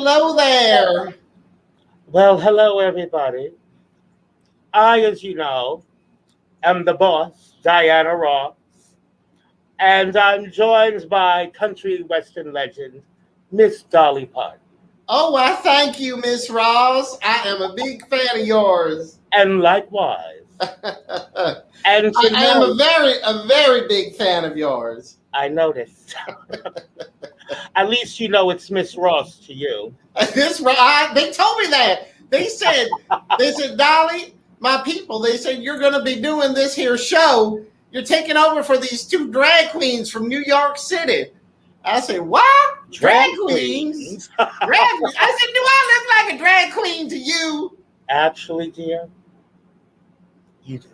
hello there. Well, hello, everybody. I, as you know, am the boss, Diana Ross, and I'm joined by country western legend, Miss Dolly Parton. Oh, I thank you, Miss Ross. I am a big fan of yours. And likewise. I And am tonight, a very big fan of yours. I noticed. At least you know it's Miss Ross to you. They told me that. They said, Dolly, my people, they said you're going to be doing this here show. You're taking over for these two drag queens from New York City. I said, what? Drag queens? Drag queens? I said, do I look like a drag queen to you? Actually, dear, you do.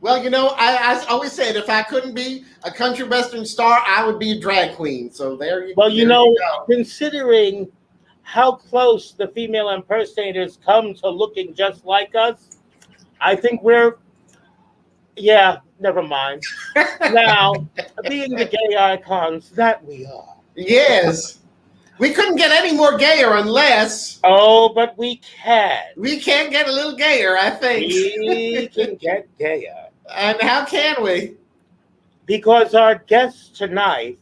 Well, you know, I always said if I couldn't be a country western star, I would be a drag queen. So there you go. Well, considering how close the female impersonators come to looking just like us, I think never mind. Now, being the gay icons that we are. Yes. We couldn't get any more gayer unless... Oh, but we can. We can get a little gayer, I think. We can get gayer. And how can we? Because our guest tonight,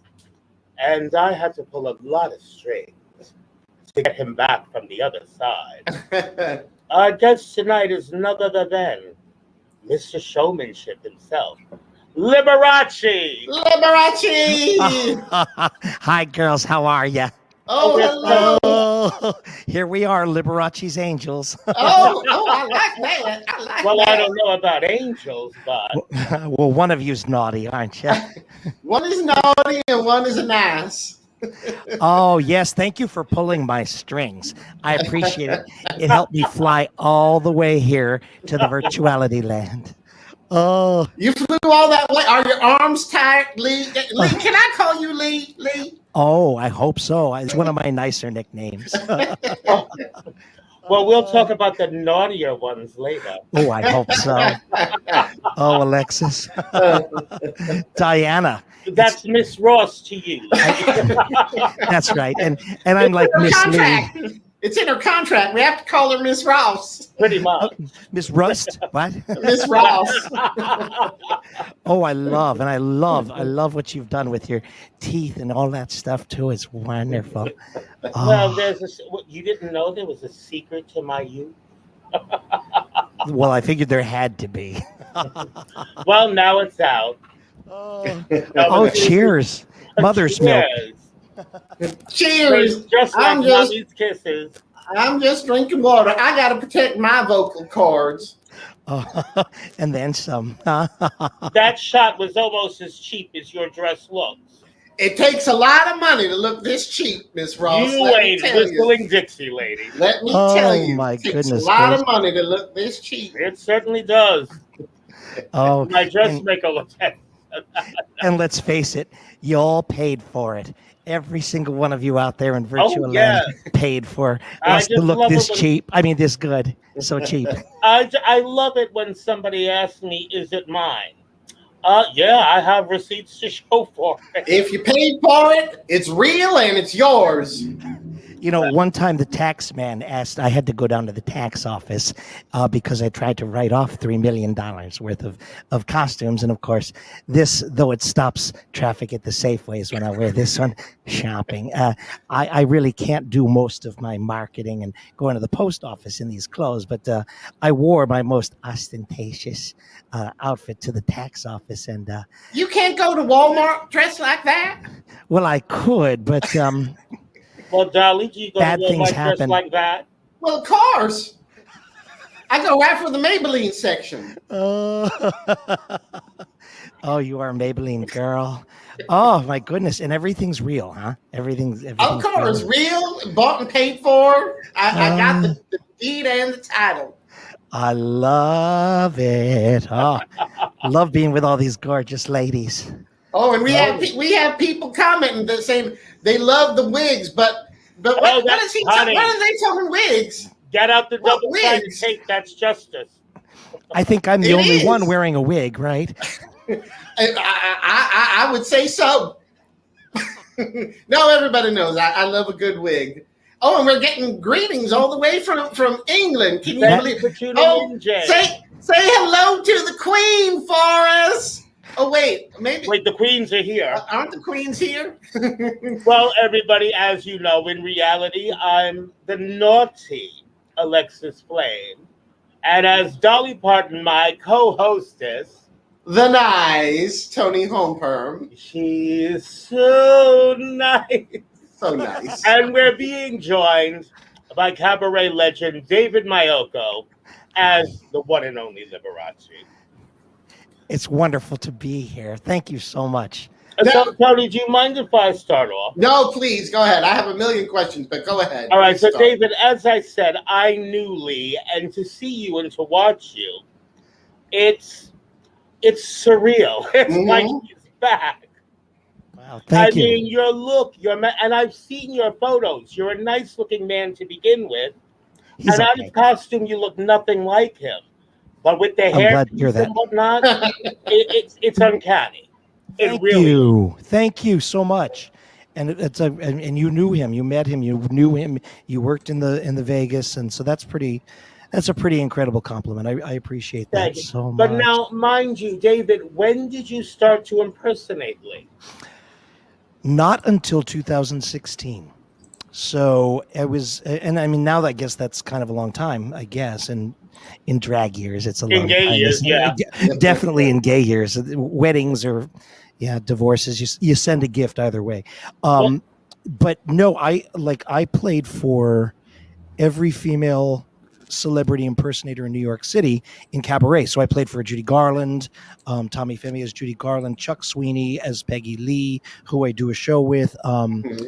and I had to pull a lot of strings to get him back from the other side. Our guest tonight is none other than Mr. Showmanship himself, Liberace. Liberace! Hi, girls. How are ya? Oh, hello. Oh, here we are, Liberace's angels. Oh, I like that. I don't know about angels, but... Well, one of you's naughty, aren't you? One is naughty and one is an ass. Oh, yes. Thank you for pulling my strings. I appreciate it. It helped me fly all the way here to the virtuality land. Oh, you flew all that way. Are your arms tight, Lee? Lee, can I call you Lee? Lee? Oh, I hope so. It's one of my nicer nicknames. Well, we'll talk about the naughtier ones later. Oh, I hope so. Oh, Alexis. Diana. That's Miss Ross to you. That's right. And I'm like Miss Lee. It's in her contract. We have to call her Miss Ross. Pretty much. Miss Rust? What? Miss Ross. Oh, I love what you've done with your teeth and all that stuff too. It's wonderful. Well, you didn't know there was a secret to my youth? Well, I figured there had to be. Well, now it's out. Oh, cheers. Mother's milk. Cheers. Just like mommy's kisses. I'm just drinking water. I got to protect my vocal cords. And then some. That shot was almost as cheap as your dress looks. It takes a lot of money to look this cheap, Miss Ross. You ain't whistling Dixie, lady. Let me tell you. My it takes goodness. a lot of money to look this cheap. It certainly does. Oh, my dressmaker looks at it. And let's face it, you all paid for it. Every single one of you out there in virtual land paid for us to look this cheap. I mean, this good. So cheap. I love it when somebody asks me, is it mine? Yeah, I have receipts to show for it. If you paid for it, it's real and it's yours. You know, one time the tax man asked, I had to go down to the tax office because I tried to write off $3 million worth of costumes. And of course, this, though it stops traffic at the Safeways when I wear this one shopping, I really can't do most of my marketing and going to the post office in these clothes. But I wore my most ostentatious outfit to the tax office. And you can't go to Walmart dressed like that? Well, I could, but... Well, Dolly, do you go bad to things Walmart happen. dressed like that? Well, of course. I go right for the Maybelline section. Oh, you are a Maybelline girl. Oh, my goodness. And everything's real, huh? Everything's of course, real, bought and paid for. I got the deed and the title. I love it. Oh, love being with all these gorgeous ladies. Oh, and we have people commenting that saying they love the wigs, but what are they talking wigs? Get out the double-sided tape. That's justice. I think I'm the only one wearing a wig, right? I would say so. No, everybody knows I love a good wig. Oh, and we're getting greetings all the way from England. Can you Thank believe? you for tuning Oh, in, Jay. say hello to the Queen for us. Oh wait, maybe Wait, the queens are here. aren't the queens here? Well, everybody, as you know, in reality, I'm the naughty Alexis Flame. And as Dolly Parton, my co-hostess, The nice Toni Homeperm. she is so nice. So nice. And we're being joined by cabaret legend David Maiocco as the one and only Liberace. It's wonderful to be here. Thank you so much. So, Tony, do you mind if I start off? No, please go ahead. I have a million questions, but go ahead. All right, Please so start. David, as I said, I knew Lee, and to see you and to watch you, it's surreal. It's like he's back. Wow, thank you. I mean, your look, and I've seen your photos. You're a nice-looking man to begin with, He's and out okay. of costume, you look nothing like him. But with the hair glad to hear that. and whatnot, it's uncanny. Thank you. Thank you so much. And and you knew him. You met him. You knew him. You worked in the Vegas, and so that's a pretty incredible compliment. I appreciate that so much. But now, mind you, David, when did you start to impersonate Lee? Not until 2016. So it was, and I mean, now I guess that's kind of a long time, I guess, and in drag years, it's a long time. In gay years, yeah. Definitely in gay years. Weddings or, divorces, you send a gift either way. But no, I played for every female celebrity impersonator in New York City in cabaret. So I played for Judy Garland, Tommy Femi as Judy Garland, Chuck Sweeney as Peggy Lee, who I do a show with,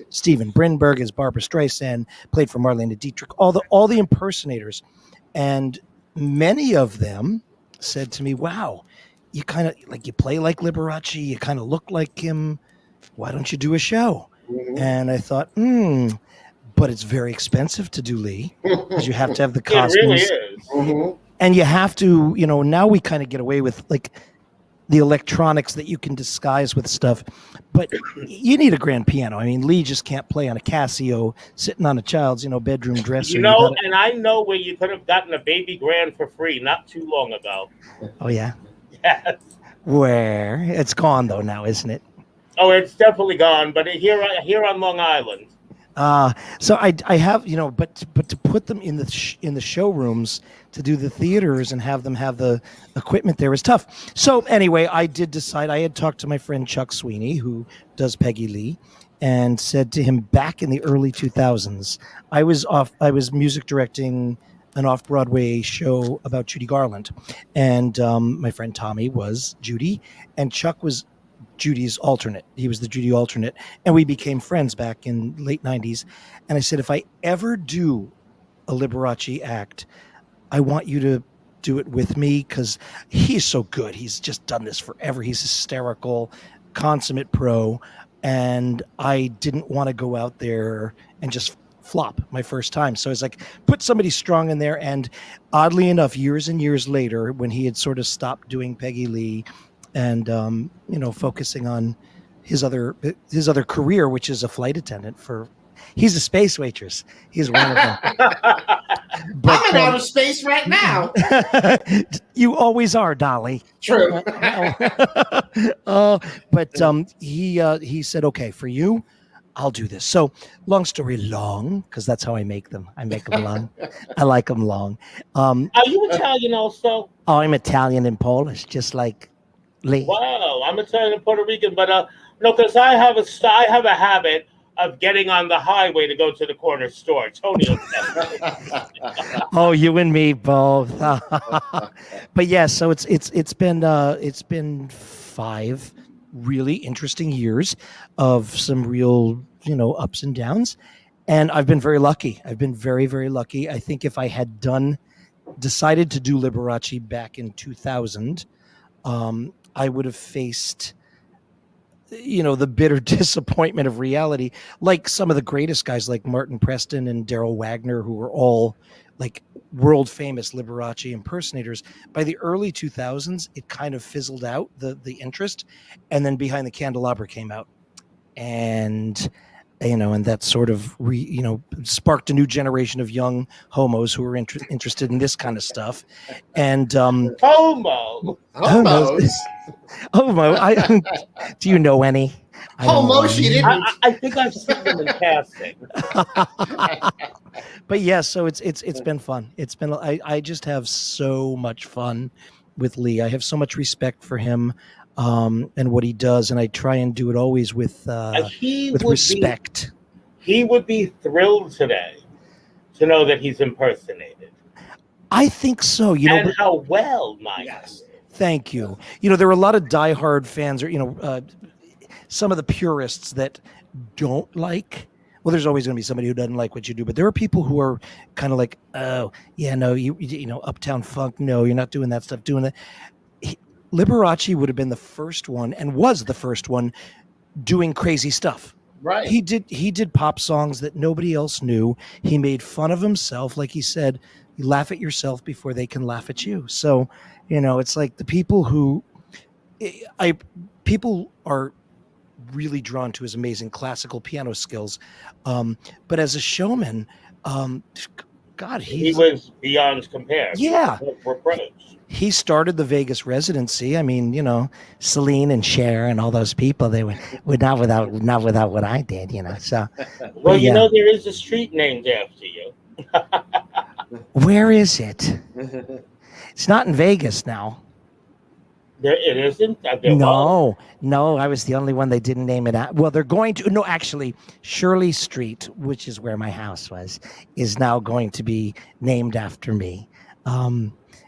Steven Brinberg as Barbara Streisand, played for Marlene Dietrich, all the impersonators. And many of them said to me, wow, you kind of you play like Liberace, you kind of look like him. Why don't you do a show? And I thought, but it's very expensive to do Lee because you have to have the costumes. It really is. And you have to, now we kind of get away with the electronics that you can disguise with stuff, but you need a grand piano. I mean, Lee just can't play on a Casio sitting on a child's, bedroom dresser. And I know where you could have gotten a baby grand for free not too long ago. Oh, yeah? Yes. Where? It's gone, though, now, isn't it? Oh, it's definitely gone, but here on Long Island. So I have, but to put them in the showrooms to do the theaters and have them have the equipment there is tough. So anyway, I did decide. I had talked to my friend Chuck Sweeney, who does Peggy Lee, and said to him back in the early 2000s, I was music directing an off-Broadway show about Judy Garland, and my friend Tommy was Judy, and Chuck was Judy's alternate. He was the Judy alternate, and we became friends back in late 90s. And I said, if I ever do a Liberace act, I want you to do it with me because he's so good. He's just done this forever. He's hysterical, consummate pro, and I didn't want to go out there and just flop my first time. So I was like, put somebody strong in there. And oddly enough, years and years later, when he had sort of stopped doing Peggy Lee and focusing on his other career, which is a flight attendant he's a space waitress. He's one of them. But, I'm in outer space right now. You always are, Dolly. True. But he said, okay, for you, I'll do this. So long story long, because that's how I make them. I make them long. I like them long. Are you Italian also? Oh, I'm Italian and Polish, just like Lee. Wow, I'm Italian and Puerto Rican, but no, because I have a habit of getting on the highway to go to the corner store. Toni will tell me. Oh, you and me both. But yeah, so it's been 5 really interesting years of some real, ups and downs, and I've been very lucky. I've been very, very lucky. I think if I had decided to do Liberace back in 2000, I would have faced the bitter disappointment of reality, like some of the greatest guys like Martin Preston and Daryl Wagner, who were all like world famous Liberace impersonators. By the early 2000s, it kind of fizzled out, the interest, and then Behind the Candelabra came out, and and that sort of sparked a new generation of young homos who were interested in this kind of stuff. And Homo. Homos. Homo. Do you know any? Homo, she didn't. I think I've seen them in passing. But yeah, so it's been fun. I just have so much fun with Lee. I have so much respect for him and what he does, and I try and do it always with respect. He would be thrilled today to know that he's impersonated. I think so. And how well, Mike. Yes. Thank you. There are a lot of diehard fans, or some of the purists that don't like. Well, there's always going to be somebody who doesn't like what you do, but there are people who are kind of like, oh, yeah, no, you Uptown Funk, no, you're not doing that stuff, doing that. Liberace would have been the first one, and was the first one, doing crazy stuff. Right. He did pop songs that nobody else knew. He made fun of himself, like he said, you laugh at yourself before they can laugh at you. So, it's like the people who people are really drawn to his amazing classical piano skills, but as a showman, God, he was beyond compare. Yeah, reproach. He started the Vegas residency. I mean, Celine and Cher and all those people. They were not without what I did. So. Well, there is a street named after you. Where is it? It's not in Vegas now. It isn't? No, I was the only one they didn't name it out. Well, they're going to. No, actually, Shirley Street, which is where my house was, is now going to be named after me.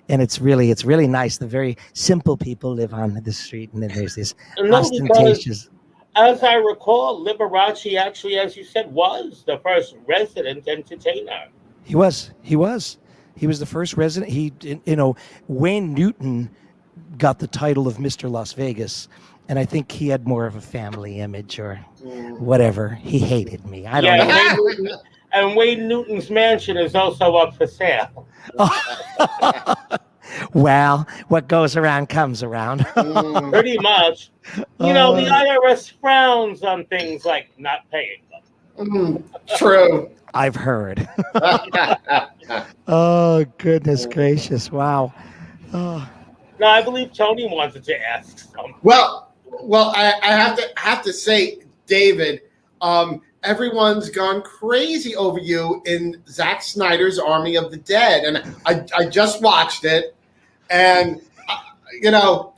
And it's really nice. The very simple people live on the street, and then there's this ostentatious. As I recall, Liberace actually, as you said, was the first resident entertainer. He was the first resident. Wayne Newton got the title of Mr. Las Vegas, and I think he had more of a family image or whatever. He hated me. I don't know. And Wayne Newton's mansion is also up for sale. Well, what goes around comes around. Pretty much. The IRS frowns on things like not paying them. True. I've heard. Oh, goodness gracious. Wow. Oh. No, I believe Toni wanted to ask something. Well, I have to say, David, everyone's gone crazy over you in Zack Snyder's Army of the Dead, and I just watched it, and you're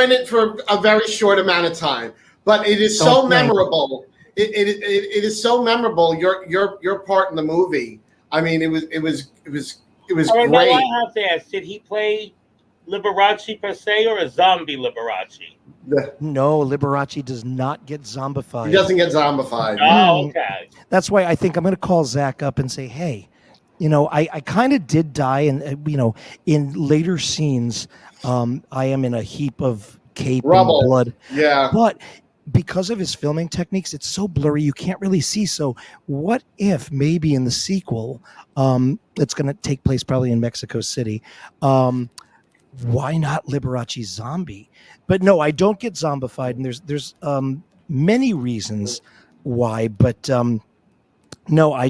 in it for a very short amount of time, but it is so memorable. It is so memorable. Your part in the movie. I mean, it was great. Now I have to ask: did he play Liberace per se, or a zombie Liberace? No, Liberace does not get zombified. He doesn't get zombified. Oh, okay. That's why I think I'm going to call Zach up and say, hey, I kind of did die, and in later scenes, I am in a heap of cape Rubble. And blood. Yeah. But because of his filming techniques, it's so blurry you can't really see. So what if maybe in the sequel, it's going to take place probably in Mexico City, why not Liberace zombie? But no, I don't get zombified, and there's many reasons why. But no, I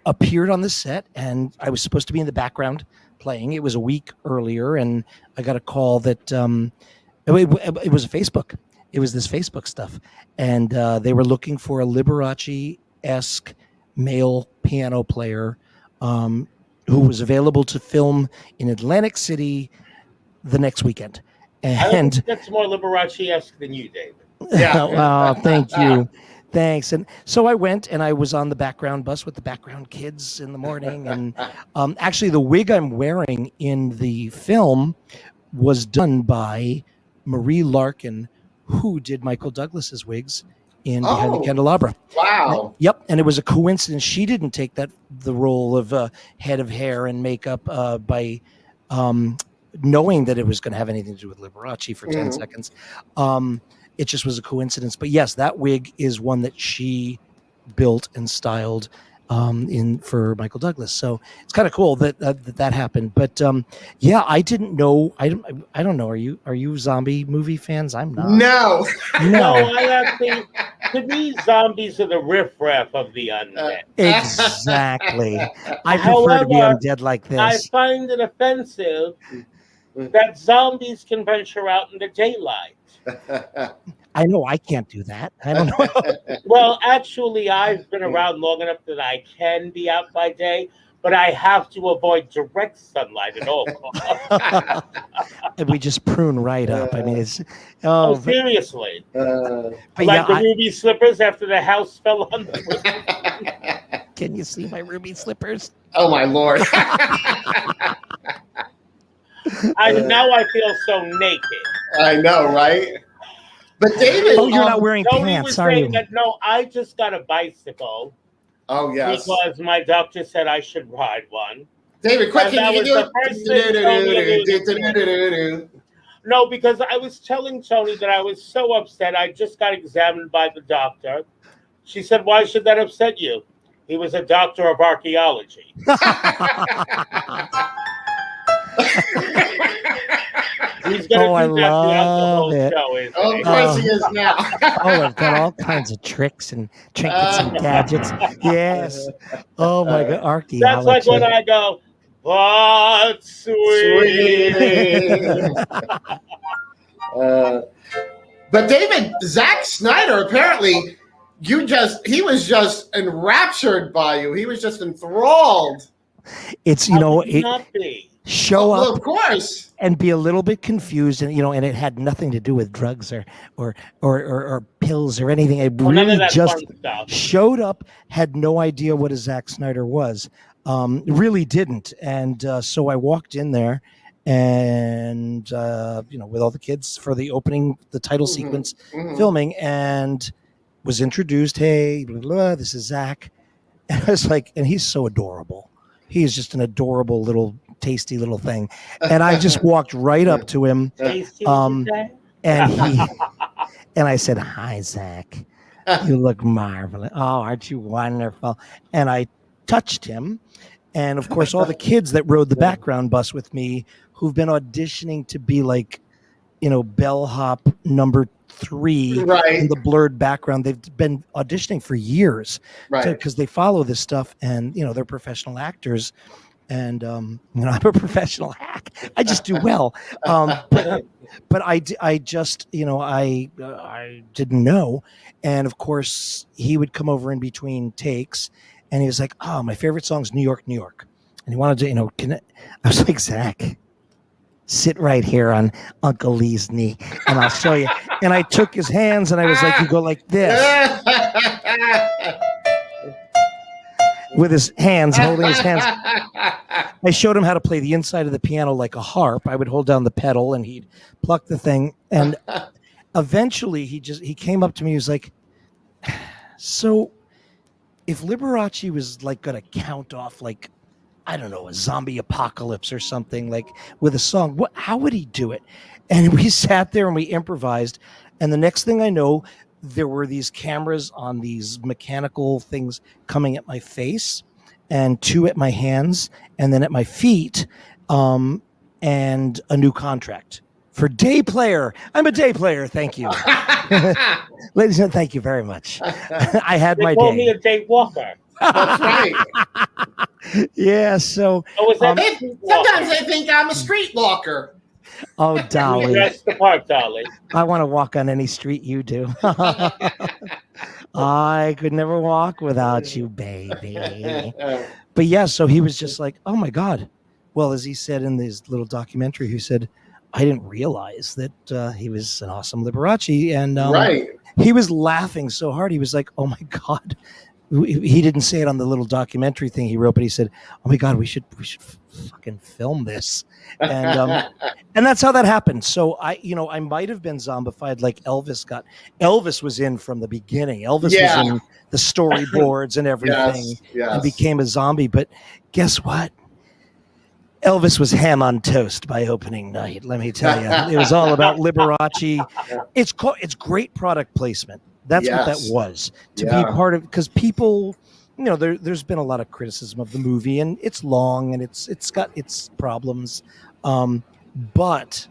appeared on the set, and I was supposed to be in the background playing. It was a week earlier, and I got a call that it was a Facebook. It was this Facebook stuff, and they were looking for a Liberace-esque male piano player who was available to film in Atlantic City the next weekend. And that's more Liberace-esque than you, David. Yeah. Oh, thank you. Thanks. And so I went, and I was on the background bus with the background kids in the morning. And actually, the wig I'm wearing in the film was done by Marie Larkin, who did Michael Douglas's wigs in Behind the Candelabra. Wow. Yep. And it was a coincidence. She didn't take the role of head of hair and makeup by knowing that it was going to have anything to do with Liberace for 10 seconds. It just was a coincidence. But yes, that wig is one that she built and styled. for Michael Douglas. So it's kind of cool that happened. But yeah, I didn't know. I don't know. Are you zombie movie fans? I'm not. No. No, I actually, to me, zombies are the riffraff of the undead. Exactly. I prefer to be undead like this. I find it offensive that zombies can venture out in the daylight. I know I can't do that. I don't know. Well, actually, I've been around long enough that I can be out by day, but I have to avoid direct sunlight at all costs. And we just prune right up. I mean, it's seriously. but like the ruby slippers after the house fell on them. Can you see my ruby slippers? Oh my Lord! Now I feel so naked. I know, right? But David, you're not wearing pants, are you? No, I just got a bicycle. Oh yes, because my doctor said I should ride one. David, quick, can you do it? No, because I was telling Toni that I was so upset. I just got examined by the doctor. She said, "Why should that upset you?" He was a doctor of archaeology. He's gonna do that throughout the whole show, isn't he? Of course he is now. I've got all kinds of tricks and trinkets and gadgets. Yes. Oh my God, archaeology. That's like when I go, but sweet. But David, Zack Snyder, apparently, he was just enraptured by you. He was just enthralled. It's, show up, of course, and be a little bit confused, and and it had nothing to do with drugs or pills or anything. It really just showed up, had no idea what a Zack Snyder was, really didn't, and so I walked in there, and with all the kids for the title sequence filming, and was introduced. Hey, blah, blah, this is Zack, and I was like, and he's so adorable. He is just an adorable tasty little thing, and I just walked right up to him, and I said, "Hi, Zack. You look marvelous. Oh, aren't you wonderful?" And I touched him, and of course, all the kids that rode the background bus with me, who've been auditioning to be like, bellhop number 3 in the blurred background. They've been auditioning for years, because they follow this stuff, and they're professional actors. And I'm a professional hack. I just do well. But I just I didn't know. And of course, he would come over in between takes, and he was like, "Oh, my favorite song is New York, New York." And he wanted to, I was like, "Zack, sit right here on Uncle Lee's knee, and I'll show you." And I took his hands, and I was like, "You go like this." With his hands, holding his hands. I showed him how to play the inside of the piano like a harp. I would hold down the pedal, and he'd pluck the thing. And eventually, he came up to me. He was like, "So, if Liberace was like going to count off, like, I don't know, a zombie apocalypse or something, like with a song, how would he do it?" And we sat there and we improvised. And the next thing I know, there were these cameras on these mechanical things coming at my face, and 2 at my hands, and then at my feet, and a new contract for day player. I'm a day player. Thank you. Ladies and gentlemen, thank you very much. I had my day. They call me a day walker. That's right. Yeah, so sometimes they think I'm a street walker. Oh, Dolly. That's the part, Dolly. I want to walk on any street you do. I could never walk without you, baby. But yeah, so he was just like, "Oh my God." Well, as he said in this little documentary, he said, "I didn't realize that he was an awesome Liberace." And he was laughing so hard. He was like, "Oh my God." He didn't say it on the little documentary thing he wrote, but he said, "Oh my God, we should fucking film this." And and that's how that happened. So I might have been zombified like Elvis got. Elvis was in from the beginning. Elvis was in the storyboards and everything, and became a zombie. But guess what? Elvis was ham on toast by opening night. Let me tell you, it was all about Liberace. It's great product placement. That's what that was, to be part of, because people, there's been a lot of criticism of the movie, and it's long and it's got its problems, but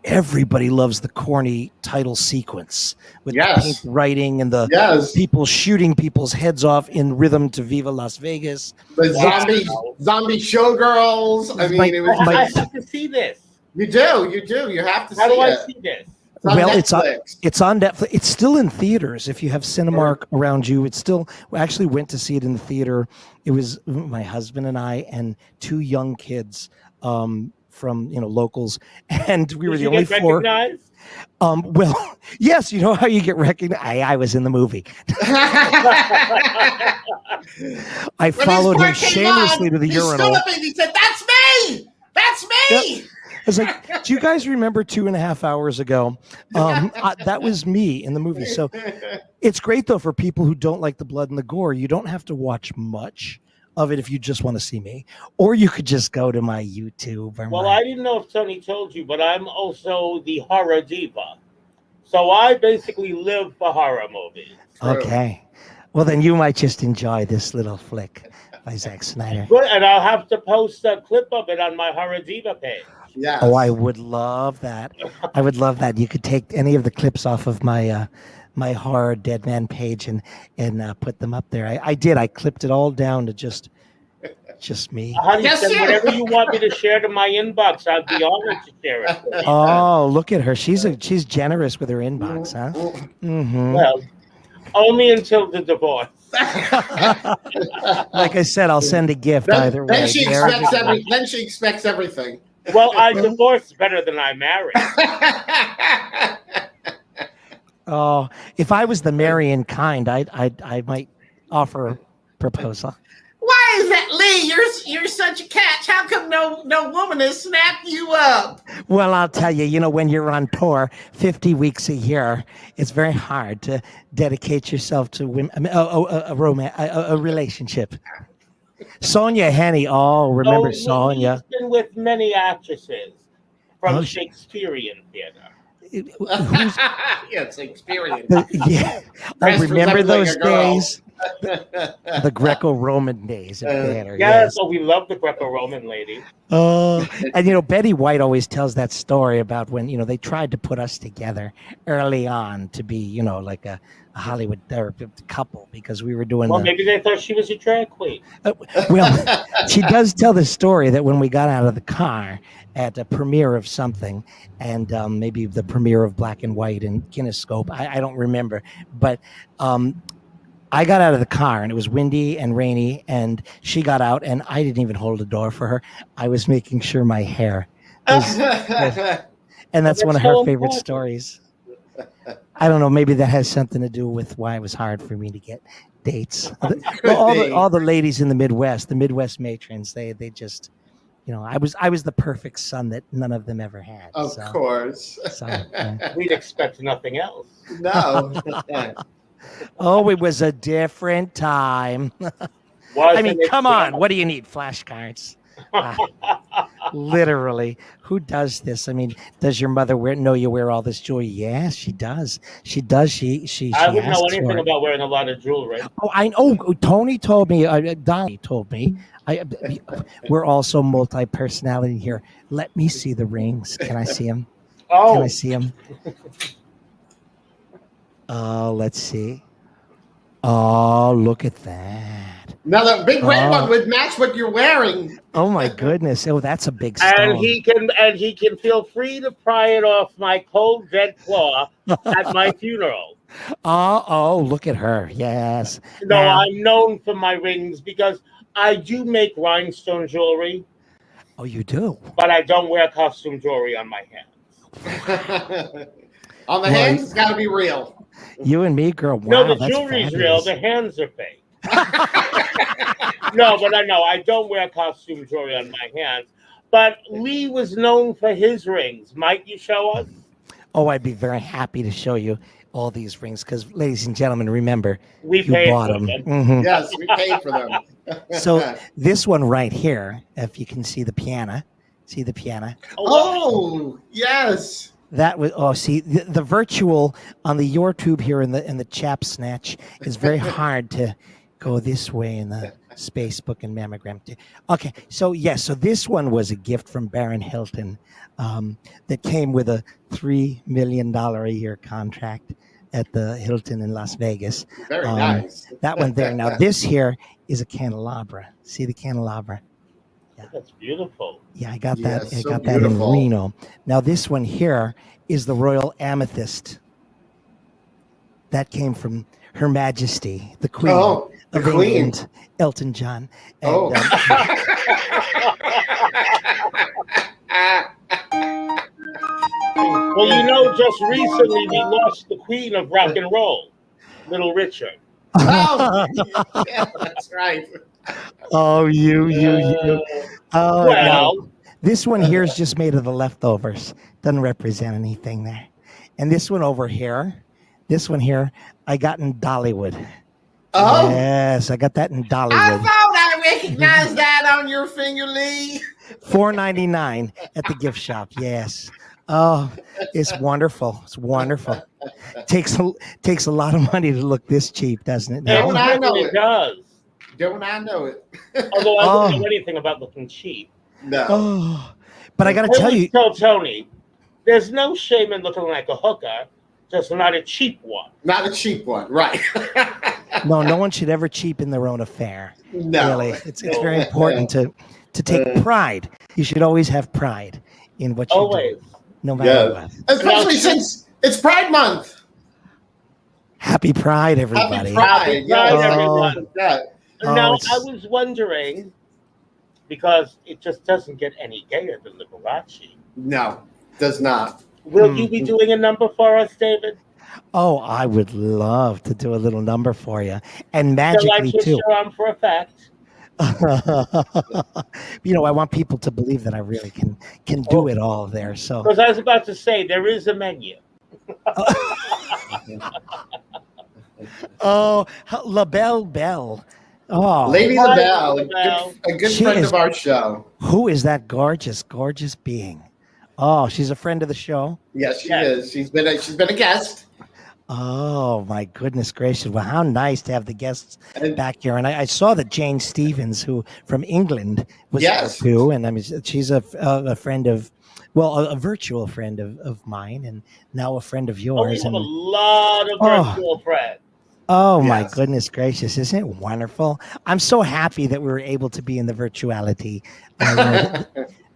everybody loves the corny title sequence with the pink writing and the people shooting people's heads off in rhythm to Viva Las Vegas. The zombie showgirls. I mean, I have to see this. You do. You have to see it. How do I see this? It's on Netflix. It's still in theaters. If you have Cinemark around you, it's still. We actually went to see it in the theater. It was my husband and I and 2 young kids from locals, and we were the only 4. Recognized? Well, yes. You know how you get recognized? I was in the movie. I followed him shamelessly to the urinal. He stood up and he said, "That's me. That's me." Yep. I was like, do you guys remember 2.5 hours ago? That was me in the movie. So it's great, though, for people who don't like the blood and the gore. You don't have to watch much of it if you just want to see me. Or you could just go to my YouTube. I didn't know if Tony told you, but I'm also the horror diva. So I basically live for horror movies. Okay. Well, then you might just enjoy this little flick by Zack Snyder. Good, and I'll have to post a clip of it on my horror diva page. Yeah. Oh, I would love that. I would love that. You could take any of the clips off of my my horror Dead Man page and put them up there. I did. I clipped it all down to just me. Honey, send whatever you want me to share to my inbox. I'd be honored to share it. Oh, look at her. She's generous with her inbox, huh? Mm-hmm. Well, only until the divorce. Like I said, I'll send a gift either way. Then she expects everything. Well, I divorced better than I married. Oh, if I was the marrying kind, I might offer a proposal. Why is that, Lee? You're such a catch. How come no woman has snapped you up? Well, I'll tell you, when you're on tour 50 weeks a year, it's very hard to dedicate yourself to women, a relationship. Sonia Henney. Oh, remember Sonia? He's been with many actresses from Shakespearean theater. Shakespearean. Yeah. I remember those days. The Greco-Roman days of theater. Yes, we love the Greco-Roman lady. And Betty White always tells that story about when they tried to put us together early on to be like a Hollywood couple because we were doing. Well, maybe they thought she was a drag queen. Well, she does tell the story that when we got out of the car at a premiere of something, and maybe the premiere of Black and White and Kinescope, I don't remember, but. I got out of the car and it was windy and rainy and she got out and I didn't even hold the door for her. I was making sure my hair was, and that's one of her favorite stories. I don't know. Maybe that has something to do with why it was hard for me to get dates. All the ladies in the Midwest matrons, they just, I was the perfect son that none of them ever had. Of course. We'd expect nothing else. No. Oh, it was a different time. I mean, come on. What do you need? Flashcards. Literally. Who does this? I mean, does your mother know you wear all this jewelry? Yes, she does. She does. She I wouldn't know anything about wearing a lot of jewelry. Oh, I know. Toni told me. Donnie told me. We're also multi-personality here. Let me see the rings. Can I see them? Oh. Can I see them? Let's see. Oh, look at that. Now the big red one would match what you're wearing. Oh my goodness. Oh, that's a big stone. And he can feel free to pry it off my cold dead claw at my funeral. Oh, look at her. Yes. No, I'm known for my rings because I do make rhinestone jewelry. Oh, you do? But I don't wear costume jewelry on my hands. On the hands, it's got to be real. You and me, girl. Wow, no, the jewelry's real. The hands are fake. No, but I don't wear costume jewelry on my hands. But Lee was known for his rings. Might you show us? Oh, I'd be very happy to show you all these rings because, ladies and gentlemen, remember, you bought them. Mm-hmm. Yes, we paid for them. So this one right here, if you can see the piano. See the piano? Oh, yes. That was see the virtual on the YouTube here in the chap snatch is very hard to go this way in the space book and mammogram. Okay, so yes, so this one was a gift from Baron Hilton that came with a $3 million a year contract at the Hilton in Las Vegas. Very nice. That one there. Now this here is a candelabra. See the candelabra? Yeah. That's beautiful. Yeah, I got Yeah, that. I so got that in beautiful. Reno. Now this one here is the Royal Amethyst. That came from Her Majesty, the Queen Oh, the of Queen. England, Elton John. And, Oh. Well, you know, just recently we lost the queen of rock and roll, Little Richard. Oh, yeah, that's right. oh, you. Oh, Well, no. This one here is just made of the leftovers. Doesn't represent anything there. And this one over here, I got in Dollywood. Oh, Yes, I got that in I Dollywood. thought I recognized that on your finger, Lee. $4.99 at the gift shop. Yes. Oh, it's wonderful. It's wonderful. Takes a lot of money to look this cheap, doesn't it? Don't I know it it? does. Don't I know it? Although I Oh. don't know anything about looking cheap. No. Oh, but I got to I tell always you, tell Tony, there's no shame in looking like a hooker, just not a cheap one. Not a cheap one, right? no one should ever cheapen their own affair. No. Really, it's very important to take pride. You should always have pride in what you Always. do, no matter what. Especially since it's Pride Month. Happy Pride, everybody. Happy Pride, Happy Pride, yeah. everyone. Yeah. Oh, Now, it's- I was wondering, because it just doesn't get any gayer than Liberace. No, does not. Will you be doing a number for us, David? Oh, I would love to do a little number for you, and Shall I magically kiss too. your arm for a fact? You know, I want people to believe that I really can do it all there. So, Because I was about to say, there is a menu. oh, La Belle Belle. Oh, Lady Hi, LaBelle, LaBelle. a good She friend is- of our show. who is that gorgeous being? Oh, she's a friend of the show. Yes, she Yes. is. She's been a guest. Oh my goodness gracious! Well, how nice to have the guests And back here. And I saw that Jane Stevens, who from England, was Yes. here too. And I mean, she's a friend of, well, a virtual friend of mine, and now a friend of Oh, we yours. have a And lot of Oh. virtual friends. oh my Yes. goodness gracious, isn't it wonderful? I'm so happy that we were able to be in the virtuality.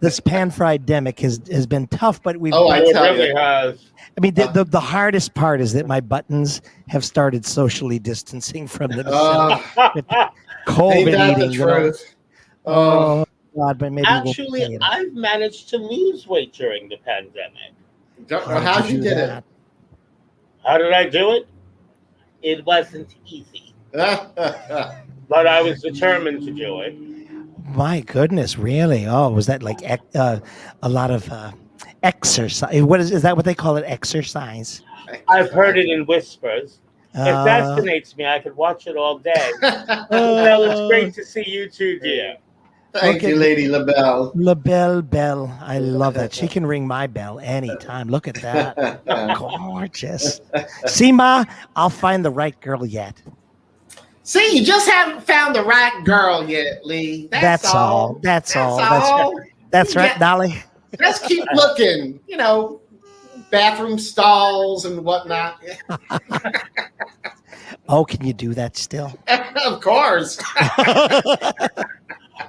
This pan-fried-demic has been tough, but we've. Oh, I It tell really you. has. I mean, the hardest part is that my buttons have started socially distancing from themselves. Ain't COVID that the eating. You know? truth? Oh, Oh God, but maybe Actually, we'll I've managed to lose weight during the pandemic. don't know how you did it. How did I do it? It wasn't easy, but I was determined to do it. My goodness, really? Oh, was that like a lot of exercise? What is that? What they call it? Exercise? I've heard it in whispers. It Uh, fascinates me. I could watch it all day. Well, it's great to see you too, dear. Thank Okay. you, Lady LaBelle. La Belle Belle. I love that. She can ring my bell anytime. Look at that. Gorgeous. See, Ma, I'll find the right girl yet. See, you just haven't found the right girl yet, Lee. That's all. That's all. all. That's right, Yeah. Dolly. Just keep looking. You know, bathroom stalls and whatnot. Oh, can you do that still? Of course.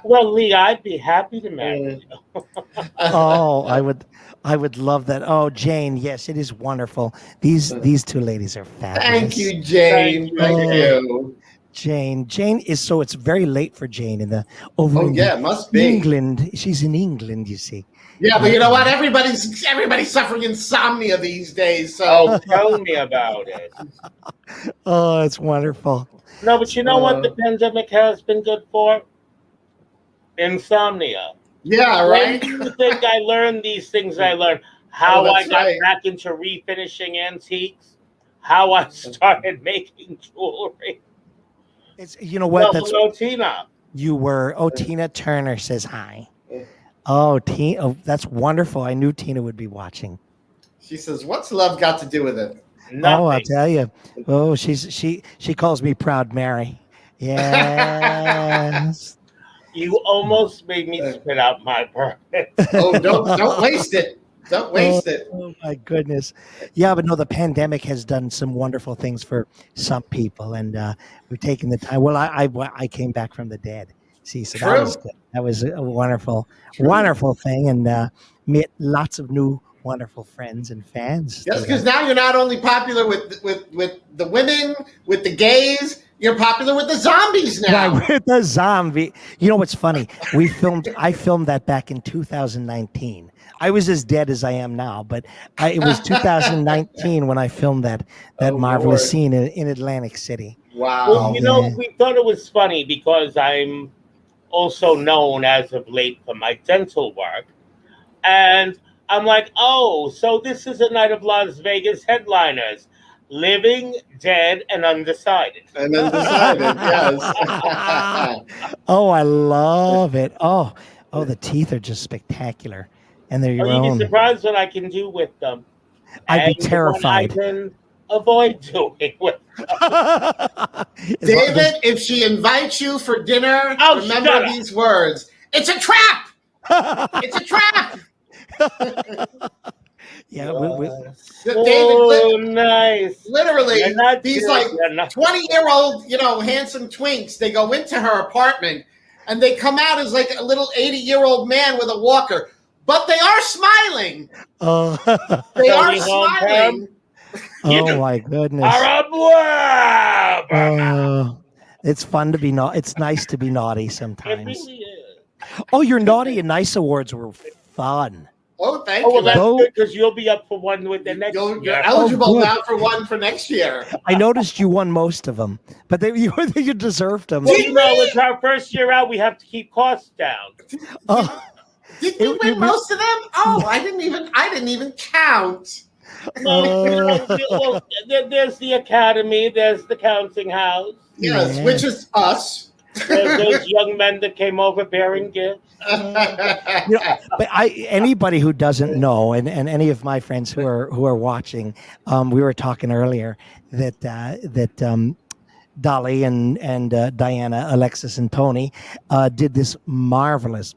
Well, Lee, I'd be happy to marry you. Oh, I would love that. Oh, Jane, yes, it is wonderful. These two ladies are fabulous. Thank you, Jane. Thank Thank you. Jane is so it's very late for Jane in the over Oh in yeah, it must be. England. She's in England, you see. Yeah, but you know what? Everybody's suffering insomnia these days. So Oh, tell me about it. Oh, it's wonderful. No, but you know what the pandemic has been good for? Insomnia. yeah, right. When do you think I learned these things I learned? How Oh, I that's got right. back into refinishing antiques? How I started making jewelry? It's you know what? Well, That's hello, Tina. you were. Oh, Tina Turner says hi. Oh, Tina. Oh, that's wonderful. I knew Tina would be watching. She says, "What's love got to do with it?" Oh, I'll Nothing. tell you. Oh, she calls me Proud Mary. Yes. You almost made me spit out my permit. Oh, don't waste it. Don't waste it. Oh my goodness. Yeah, but no, the pandemic has done some wonderful things for some people, and we've taken the time. Well, I came back from the dead. See, so that was True. good. That was a wonderful, True. wonderful thing, and met lots of new wonderful friends and fans. Yes, because now you're not only popular with the women, with the gays, you're popular with the zombies now. Right, with the zombie. You know what's funny? I filmed that back in 2019. I was as dead as I am now, but it was 2019 when I filmed that marvelous Lord. scene in Atlantic City. Wow. Well, you know, we thought it was funny because I'm also known as of late for my dental work. And I'm like, oh, so this is a night of Las Vegas headliners. Living, dead, and undecided. And undecided, yes. Oh, I love it. Oh, the teeth are just spectacular. And they're your You'd own. be surprised what I can do with them. I'd be And terrified. what I can avoid doing with them. David, if she invites you for dinner, remember these words. It's a trap! It's a trap! Yeah, David, nice. Literally, these like 20-year-old, handsome twinks, they go into her apartment and they come out as like a little 80-year-old man with a walker. But they are smiling. They are smiling. Oh my goodness. It's fun to be it's nice to be naughty sometimes. It really is. Oh, your Naughty and Nice awards were fun. Oh, thank you. Well, that's good because you'll be up for one with the next year. You're eligible now for one for next year. I noticed you won most of them, but you deserved them. Well, it's our first year out. We have to keep costs down. Did we win most of them? Oh, I didn't even count. Well, there's the Academy. There's the Counting House. Yes, which is us. There's those young men that came over bearing gifts. But anybody who doesn't know, and any of my friends who are watching, we were talking earlier that Dolly and Diana, Alexis, and Toni did this marvelous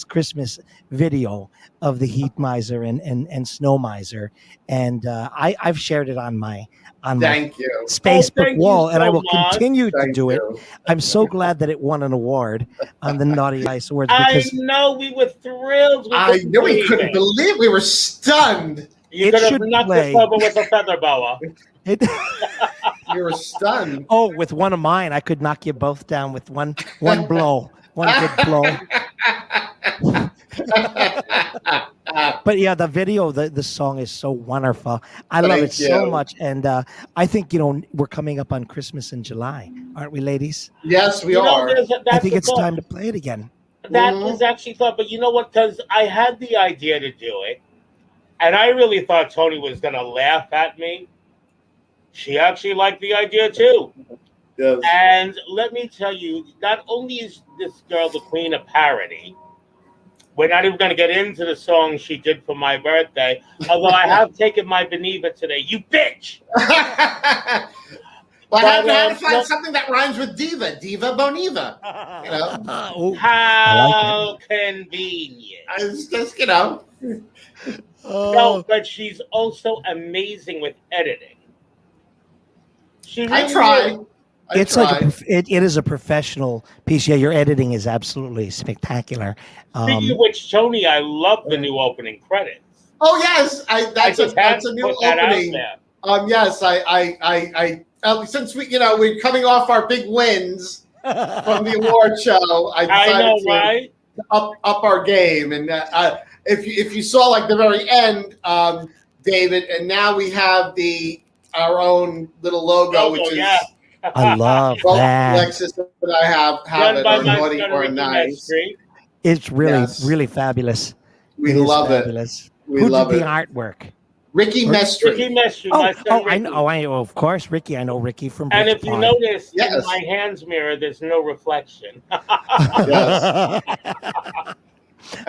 Christmas video of the Heat Miser and Snow Miser, and I've shared it on my Facebook wall, and I will continue to do it. I'm so glad that it won an award on the Naughty Ice Awards. I know, we were thrilled. I knew we couldn't believe. We were stunned. You could have knocked us over with a feather boa. You were stunned. Oh, with one of mine, I could knock you both down with one blow, one good blow. But yeah, the video, the song is so wonderful. I love it so much, and I think we're coming up on Christmas in July, aren't we, ladies? Yes, we are. I think it's time to play it again. That was actually thought, but you know what? Because I had the idea to do it, and I really thought Toni was going to laugh at me. She actually liked the idea too. Yes. And let me tell you, not only is this girl the queen of parody, we're not even going to get into the song she did for my birthday, although I have taken my Beniva today. You bitch! Well, I had to find something that rhymes with diva. Diva Boniva. How convenient. It's just, No, but she's also amazing with editing. I try. It's like it is a professional piece. Yeah, your editing is absolutely spectacular. Speaking of which, Toni, I love the new opening credits. Oh yes, that's a new opening. Yes, I since we're coming off our big wins from the award show, I decided to up our game. And if you saw like the very end, David, and now we have our own little logo, which is I love that. Alexis and I have it, or Naughty or Nice. It's really fabulous. We love it. Who did the artwork? Ricky Mestri. Ricky Mestri. I know. Of course, Ricky. I know Ricky from. And if you notice, in my hands mirror, there's no reflection.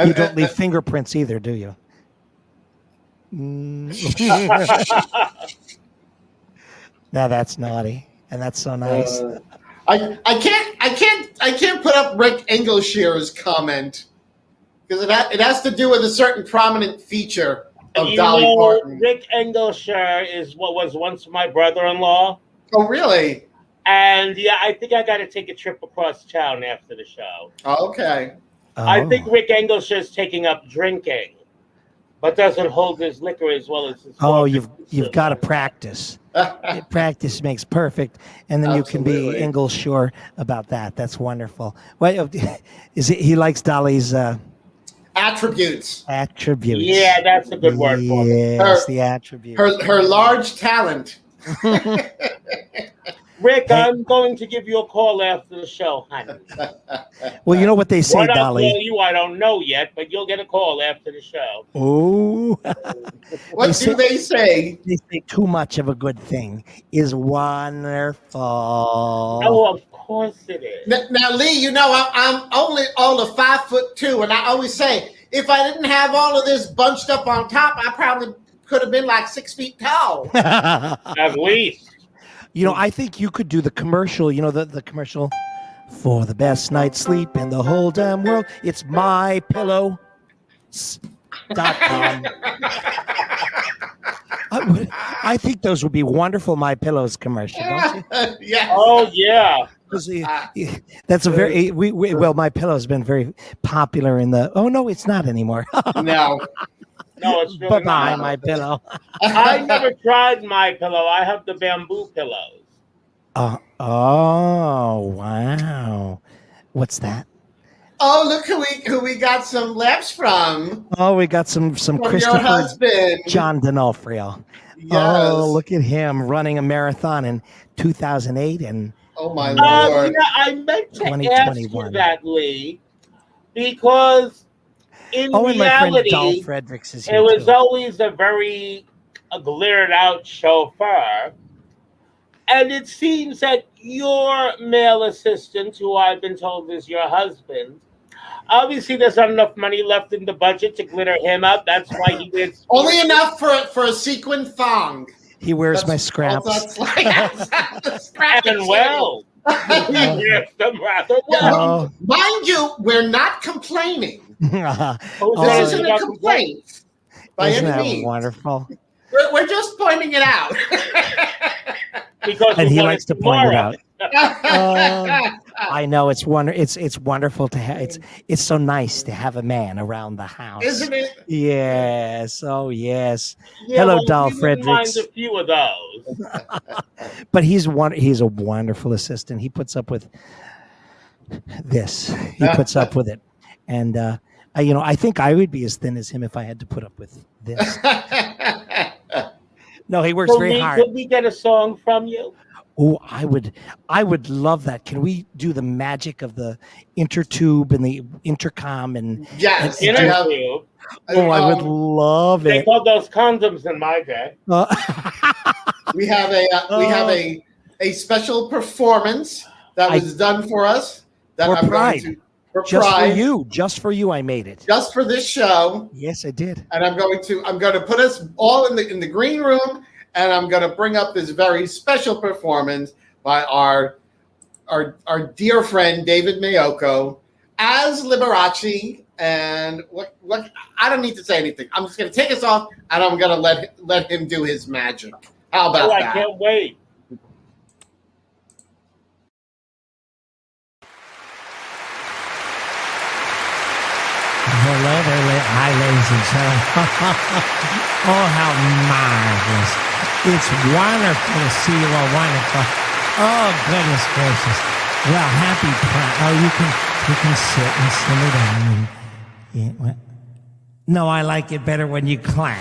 You don't leave fingerprints either, do you? Now that's naughty, and that's so nice. I can't put up Rick Engleshear's comment because it has to do with a certain prominent feature of Dolly Parton. Rick Engleshear is what was once my brother-in-law. Oh, really? And yeah, I think I got to take a trip across town after the show. Okay. I think Rick Engleshear is taking up drinking, but doesn't hold his liquor as well as his. Oh, you've got to practice. Practice makes perfect, and then Absolutely. You can be Engleshear about that. That's wonderful. Well, he likes Dolly's attributes? Attributes. Yeah, that's a good word for it. Yes, the attributes. Her large talent. Rick, hey. I'm going to give you a call after the show, honey. Well, you know what they say, what Dolly. I'll tell you, I don't know yet, but you'll get a call after the show. Oh. What do they say? They say too much of a good thing is wonderful. Oh, of course it is. Now, Lee, you know I'm only all of 5'2", and I always say if I didn't have all of this bunched up on top, I probably could have been like 6 feet tall. At least. You know, I think you could do the commercial, you know, the commercial for the best night's sleep in the whole damn world. It's mypillow.com. I think those would be wonderful My Pillows commercial, don't you? Yeah. Oh, yeah. That's a very well, My Pillow has been very popular in the. Oh no, it's not anymore. No. No, it's really Bye-bye, not. My Pillow. I never tried My Pillow. I have the bamboo pillows. Oh wow, what's that? Oh, look who we got some laughs from. Oh, we got some from Christopher your husband, John D'Onofrio. Yes. Oh, look at him running a marathon in 2008 and. Oh my Lord! Yeah, I meant to ask you that, Lee, because. In reality, my friend Dolph Fredericks is here it was too. always a very glared out chauffeur. And it seems that your male assistant, who I've been told is your husband, obviously there's not enough money left in the budget to glitter him up. That's why he wears only enough for a sequin thong. He wears my scraps. That's like and well. He wears them rather well. Mind you, we're not complaining. This isn't a complaint by Isn't any that means. Wonderful. We're just pointing it out. Because and he likes to point it out. I know it's wonderful to have. It's so nice to have a man around the house, isn't it? Yes. Oh yes. Yeah, Hello, well, Dolph Fredericks. Mind a few of those. But he's a wonderful assistant. He puts up with this. He puts up with it, and I think I would be as thin as him if I had to put up with this. No, he works very hard. Could we get a song from you? Oh, I would love that. Can we do the magic of the intertube and the intercom and yes, intertube? I would love it. They called those condoms in my day. We have a special performance that was done for us. That for I'm Pride. Going to, for just Pride. for you. Just for you, I made it. Just for this show. Yes, I did. And I'm going to put us all in the green room, and I'm going to bring up this very special performance by our dear friend David Maiocco as Liberace. And what I don't need to say anything. I'm just going to take us off, and I'm going to let him do his magic. How about that? I can't wait. Hello there, hi, ladies and gentlemen. Oh, how marvelous. It's wonderful to see you all. Wonderful. Oh, goodness gracious. Well, happy Pride. Oh, you can sit and simmer down. Yeah, no, I like it better when you clap.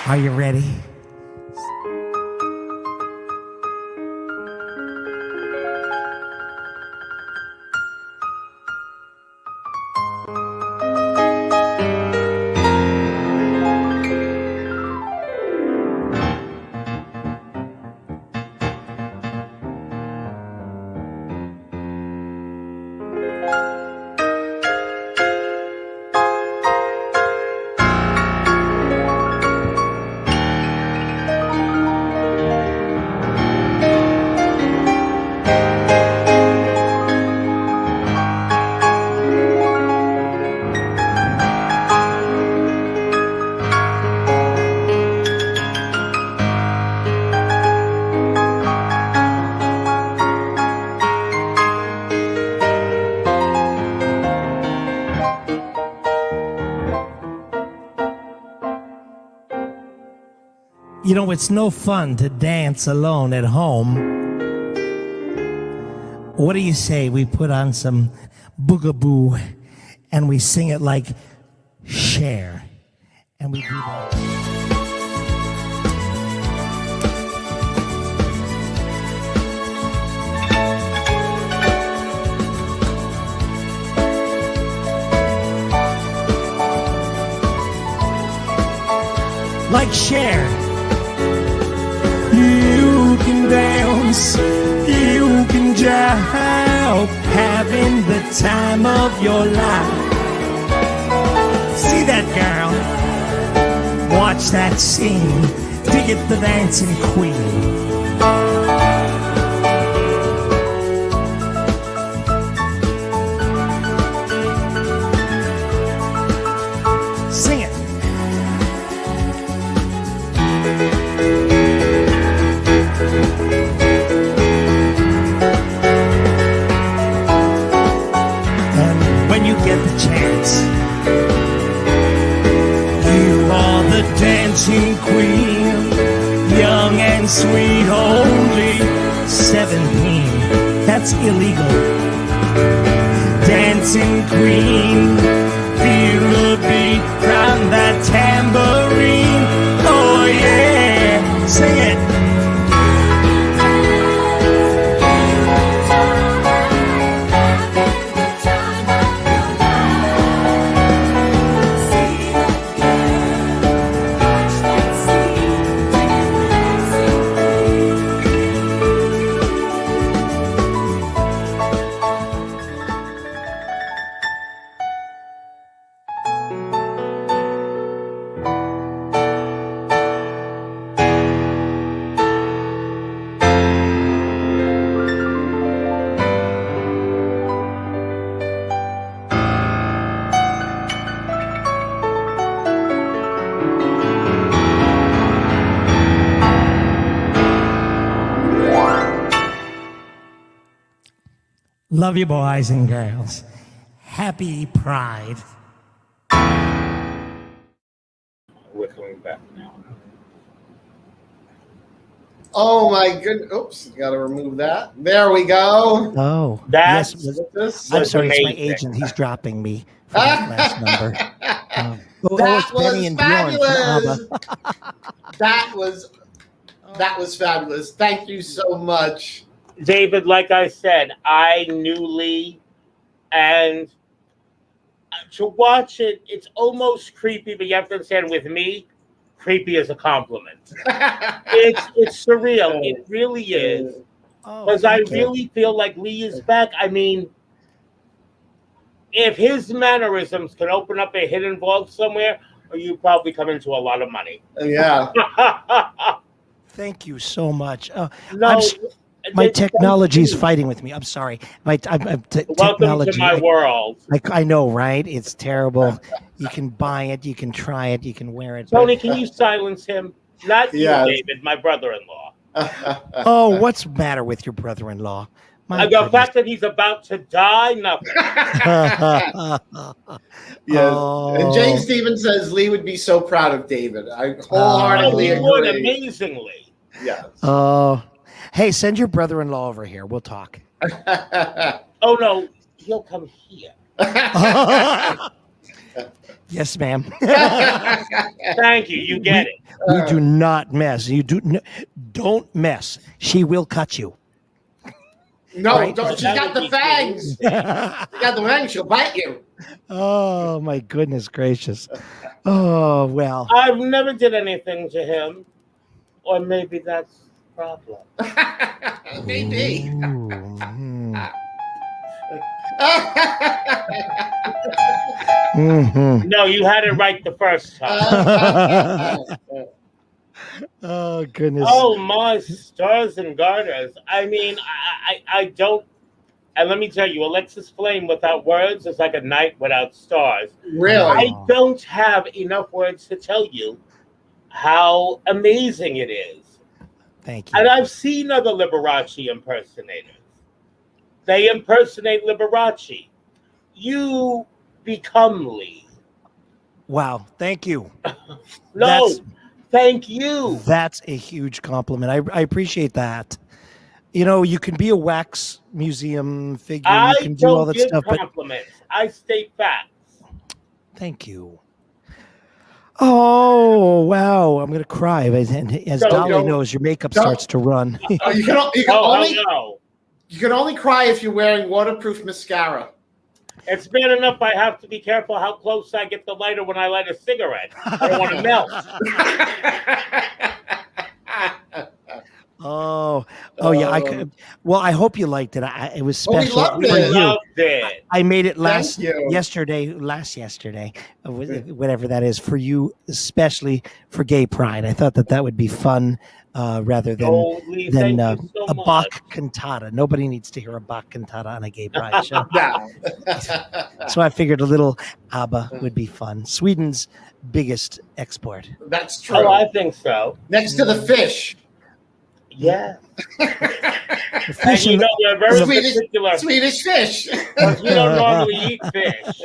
Are you ready? You know, it's no fun to dance alone at home. What do you say we put on some boogaboo and we sing it like Cher? And we do that. Like Cher. You can dance, you can jive, having the time of your life. See that girl? Watch that scene. Dig it, the dancing queen. Sing it. Get the chance. You are the dancing queen, young and sweet, only 17. That's illegal. Dancing queen, feel the beat from that tambourine. Oh yeah, sing it. Love you, boys and girls. Happy Pride. We're coming back now. Oh my goodness. Oops, gotta remove that. There we go. Oh, That's yes. I'm sorry, it's my amazing. agent. He's dropping me for that last number. That it's Benny was and Bjorn from fabulous. ABBA. That was fabulous. Thank you so much. David, like I said, I knew Lee, and to watch it, it's almost creepy, but you have to understand, with me, creepy is a compliment. It's surreal. It really is. Because I really feel like Lee is back. I mean, if his mannerisms can open up a hidden vault somewhere, you probably come into a lot of money. Yeah. Thank you so much. No, my technology's fighting with me. I'm sorry. Welcome Technology. to my world. I know, right? It's terrible. You can buy it, you can try it, you can wear it. Tony, can you silence him? Not you, Yes. David, my brother-in-law. Oh, what's the matter with your brother-in-law? The fact that he's about to die, nothing. Yes. Oh. And Jane Stevens says Lee would be so proud of David. I wholeheartedly He would, agree. amazingly. Yes. Oh, hey, send your brother-in-law over here. We'll talk. Oh, no, he'll come here. Yes, ma'am. Thank you. You get it. We do not mess. You don't mess. She will cut you. No, Right? don't. She's got the fangs. She's got the fangs. She'll bite you. Oh my goodness gracious. Oh well. I've never did anything to him. Or maybe that's the problem. Maybe. Ooh, mhm. No, you had it right the first time. Oh goodness. Oh, my stars and garters. I mean, I don't. And let me tell you, Alexis Flame without words is like a night without stars. Really? I don't have enough words to tell you how amazing it is. Thank you. And I've seen other Liberace impersonators. They impersonate Liberace. You become Lee. Wow. Thank you. No, Thank you. That's a huge compliment. I appreciate that. You know, you can be a wax museum figure. I You can do all don't that give stuff, but compliments. I state facts. thank you. Oh wow! I'm gonna cry. As So, Dolly don't- knows, your makeup don't- starts to run. Oh, you can no. only cry if you're wearing waterproof mascara. It's bad enough I have to be careful how close I get the lighter when I light a cigarette. I don't want to melt. Oh yeah. I could. Well, I hope you liked it. It was Oh, we special loved for it. you. Loved it. I made it last you. yesterday, whatever that is, for you, especially for Gay Pride. I thought that would be fun, rather than Lee, thank you so a much. Bach cantata. Nobody needs to hear a Bach cantata on a Gay Pride show. No. So I figured a little ABBA would be fun. Sweden's biggest export. That's true. Oh, I think so. Next to the fish. Yeah. The And fish you in know, the- we're very Swedish- particular Swedish fish. because we don't normally eat fish.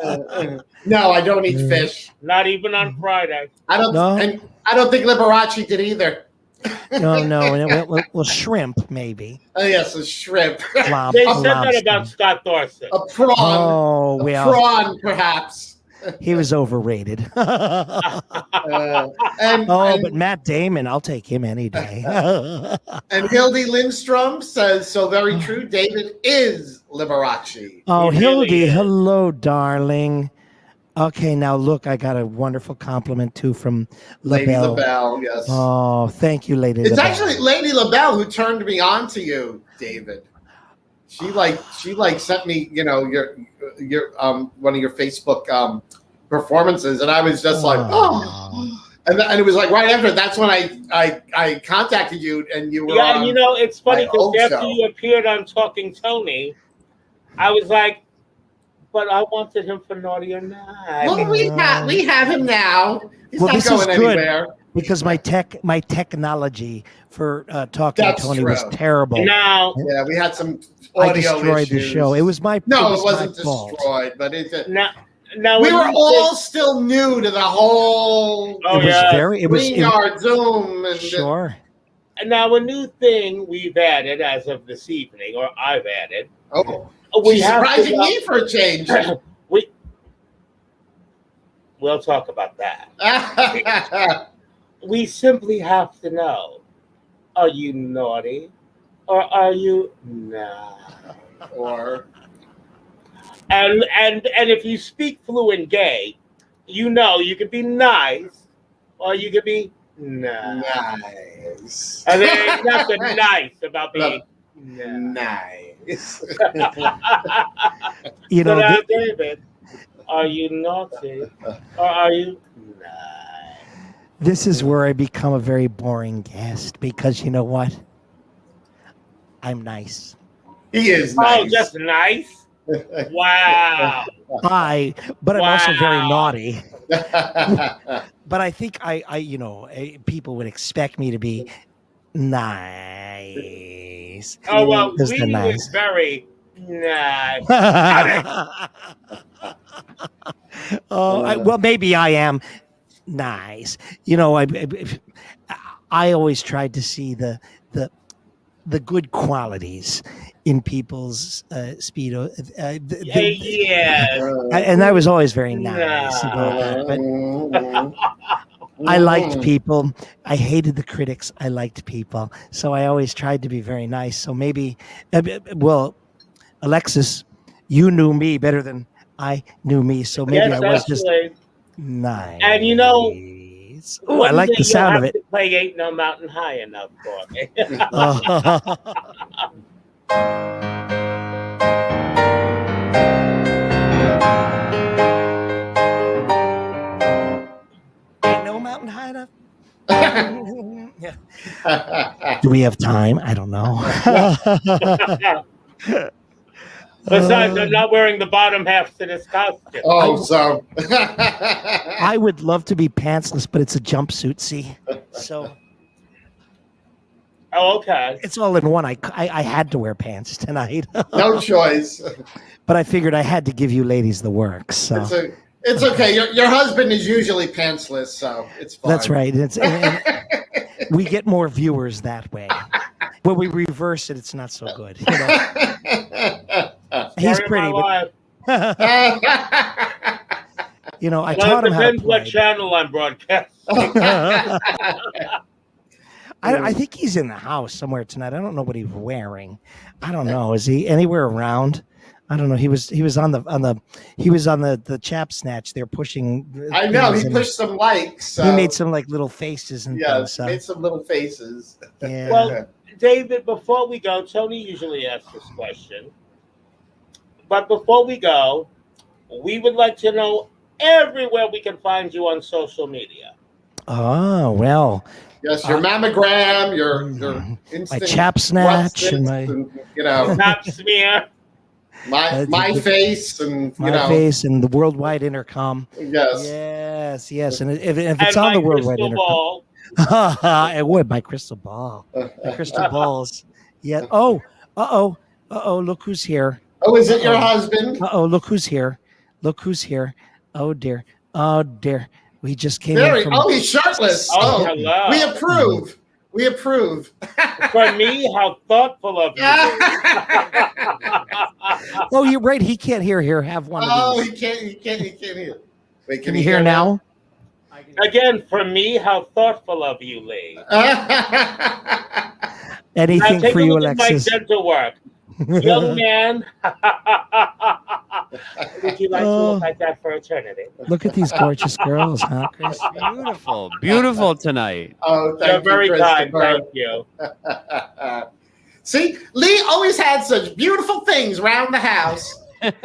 No, I don't eat fish. Not even on Friday. I don't. No? And I don't think Liberace did either. no, and well, shrimp maybe. Oh yes, a shrimp, They said that lobster. about Scott Thorson. a prawn, Oh a well, prawn perhaps. he was overrated. And, But Matt Damon, I'll take him any day. and Hildy Lindstrom says, so very true, David is Liberace. Oh, He really Hildy, is. hello, darling. Okay, now look, I got a wonderful compliment too from Lady LaBelle. LaBelle, yes. Oh, thank you, Lady It's LaBelle. actually Lady LaBelle who turned me on to you, David. She sent me, your one of your Facebook performances, and I was just like, oh. And it was like right after. That's when I contacted you, and you were Yeah, on. you know, it's funny my because old after show. you appeared on Talking Tony, I was like, but I wanted him for Naughty or Nice. Well, we have him now. He's Well, not this going is good. anywhere. Because my technology for talking That's to Tony was true. terrible. Now, Yeah, we had some I audio destroyed the issues. show. It was my No, it it was wasn't my fault. destroyed, but it. now We when were you all still new to the whole Oh, It was yeah. very. It was StreamYard Zoom and sure. and now a new thing we've added as of this evening, or I've added. Oh, We she's have surprising to, me for a change. We'll talk about that. We simply have to know: are you naughty, or are you not? Or And if you speak fluent gay, you know you could be nice, or you could be nice. nice. And there ain't nothing nice about being Nice. You So know, now, David, are you naughty, or are you nice? this is where I become a very boring guest because you know what? I'm nice. He is Oh, nice. just nice? Wow. But I'm also very Wow. naughty. But I think people would expect me to be nice. Oh, well, Because they're Weedy nice. was very nice. Well, maybe I am nice. You know, I always tried to see the good qualities in people's speedo. Yes. And I was always very nice about that. But I liked people. I hated the critics. I liked people. So I always tried to be very nice. So maybe, Alexis, you knew me better than I knew me. So maybe Yes, I was just actually. nice. And you know, oh, I like the sound of it. To play Ain't No Mountain High Enough for me. Ain't no mountain high enough. Yeah. Do we have time? I don't know. Besides, I'm not wearing the bottom half to this costume. So I would love to be pantsless, but it's a jumpsuit. See, so Oh, okay. it's all in one. I had to wear pants tonight, no choice. but I figured I had to give you ladies the work. So It's okay. Your husband is usually pantsless, so it's fine. That's right. And we get more viewers that way. When we reverse it, it's not so good. You know? He's pretty, but you know, I taught him how to depends play. what channel I'm broadcasting. I think he's in the house somewhere tonight. I don't know what he's wearing. I don't know. Is he anywhere around? I don't know. He was on the chap snatch. They're pushing. I know he pushed some likes. So. He made some like little faces and things. Yeah, made some little faces. Yeah. Well, David, before we go, Toni usually asks this question. But before we go, we would like to know everywhere we can find you on social media. Oh, well. Yes, your mammogram, your my chap snatch, and my you know, Pap smear. my face, and my face, and the worldwide intercom. Yes, yes, and if it's on the worldwide intercom, it would. My crystal ball, my crystal balls. Yeah. Oh, look who's here. Oh, is it your husband? Look who's here. Look who's here. Oh dear. We just came in from... he's shirtless. Oh, hello. We approve. We approve. For me, how thoughtful of you. Oh, you're right. He can't hear. Here, have one of these. He can't hear. Wait, can you hear now? Again, for me, how thoughtful of you, Lee. Anything now, take for a you, look Alexis. at my dental work. Young man, would you like to look like that for eternity? Look at these gorgeous girls, huh, Chris? Beautiful tonight. Oh, You're very kind. Thank you. See, Lee always had such beautiful things around the house.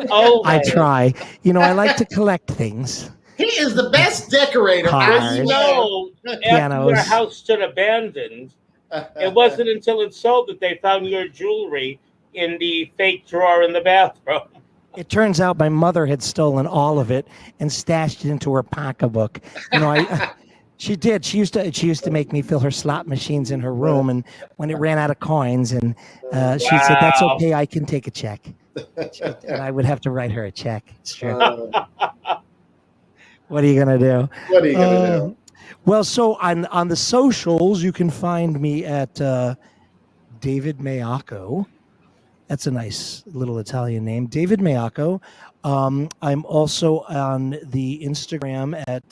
Oh, I try. You know, I like to collect things. He is the best decorator. Cars. You know, after your house stood abandoned, it wasn't until it sold that they found your jewelry in the fake drawer in the bathroom. It turns out my mother had stolen all of it and stashed it into her pocketbook. You know, she did. She used to make me fill her slot machines in her room, and when it ran out of coins, and she said, "That's okay, I can take a check." And I would have to write her a check. It's true. What are you gonna do? What are you gonna do? Well, so on the socials, you can find me at David Maiocco. That's a nice little Italian name, David Maiocco. I'm also on the Instagram at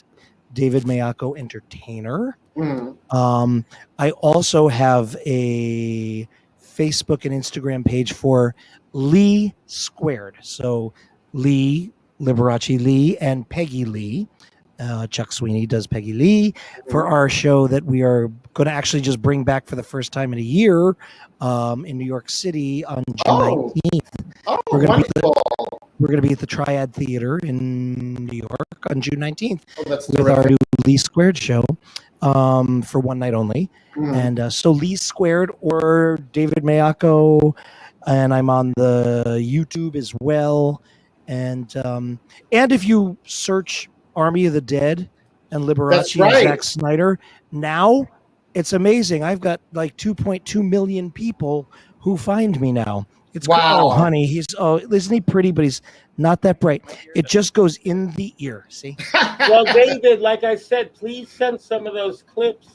David Maiocco Entertainer. Mm-hmm. I also have a Facebook and Instagram page for Lee Squared. So Lee, Liberace Lee, and Peggy Lee. Chuck Sweeney does Peggy Lee for our show that we are going to actually just bring back for the first time in a year in New York City on June 19th. Oh, we're going wonderful. to be at the Triad Theater in New York on June 19th That's with terrific. our new Lee Squared show for one night only. Mm. And so Lee Squared or David Maiocco, and I'm on the YouTube as well. And if you search Army of the Dead and Liberace and Zack Snyder, now it's amazing. I've got like 2.2 million people who find me now. It's wow, honey. Isn't he pretty? But he's not that bright. It just goes in the ear. See? Well, David, like I said, please send some of those clips